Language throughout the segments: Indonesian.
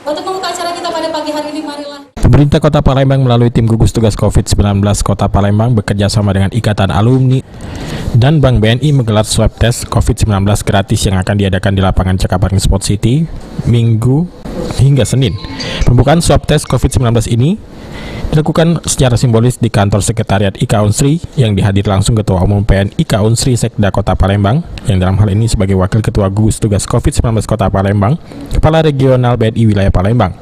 Untuk membuka acara kita pada pagi hari ini, marilah. Pemerintah Kota Palembang melalui tim gugus tugas COVID-19 Kota Palembang bekerja sama dengan Ikatan Alumni dan Bank BNI menggelar swab test COVID-19 gratis yang akan diadakan di lapangan Cakabaring Sport City Minggu hingga Senin. Pembukaan swab test COVID-19 ini dilakukan secara simbolis di kantor sekretariat IKA Unsri yang dihadiri langsung Ketua Umum PN IKA Unsri Sekda Kota Palembang yang dalam hal ini sebagai Wakil Ketua Gugus Tugas COVID-19 Kota Palembang, Kepala Regional BNI Wilayah Palembang.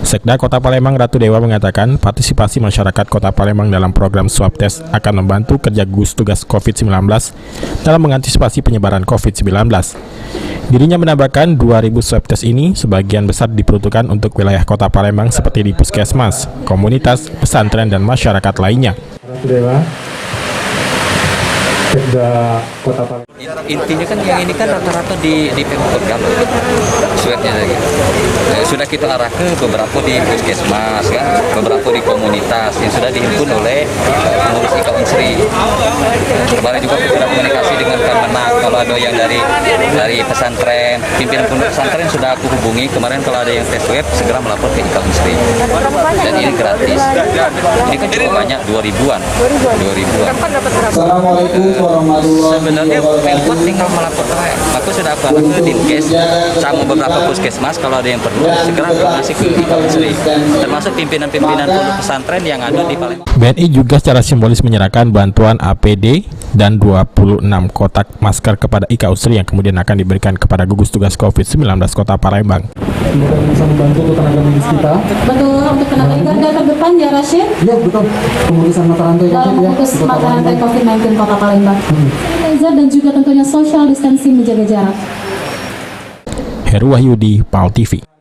Sekda Kota Palembang Ratu Dewa mengatakan partisipasi masyarakat Kota Palembang dalam program swab test akan membantu kerja gugus tugas COVID-19 dalam mengantisipasi penyebaran COVID-19. Dirinya menambahkan 2.000 swab test ini sebagian besar diperuntukkan untuk wilayah Kota Palembang seperti di puskesmas, komunitas, pesantren, dan masyarakat lainnya. Ratu Dewa, Sekda Kota Palembang. Intinya kan yang ini kan rata-rata di Pemkot kalau swabnya gitu. Sudah kita arah ke beberapa di puskesmas kan, beberapa di komunitas yang sudah dihimpun oleh pengurus IKA Unsri. Kemarin juga sudah komunikasi dengan Kemenak kalau ada yang dari pesantren, pimpinan pondok pesantren sudah aku hubungi kemarin kalau ada yang tes swab segera melapor ke IKA Unsri. Dan ini gratis. Ini kan cukup banyak 2.000-an. 2.000-an. Assalamualaikum warahmatullahi Sebenarnya wabarakatuh. Pemkot tinggal melapor saya. Aku sudah ke Dinkes sama beberapa puskesmas kalau ada yang perlu segera koordinasi ke IKA Unsri. Termasuk pimpinan-pimpinan pondok pesantren yang ada di Palembang. BNI juga secara simbolis menyerahkan bantuan APD dan 26 kotak masker kepada IKA Unsri yang kemudian akan diberikan kepada gugus tugas COVID-19 Kota Palembang. Semoga bisa membantu untuk tenaga medis kita. Betul, untuk tenaga garda terdepan ya Rashid. Iya betul. Pemulisan mata rantai Dalam COVID ya. memutus di Kota mata rantai Palembang. COVID-19 Kota Palembang. Dan juga tentunya social distancing menjaga jarak. Heru Wahyudi, PAL TV.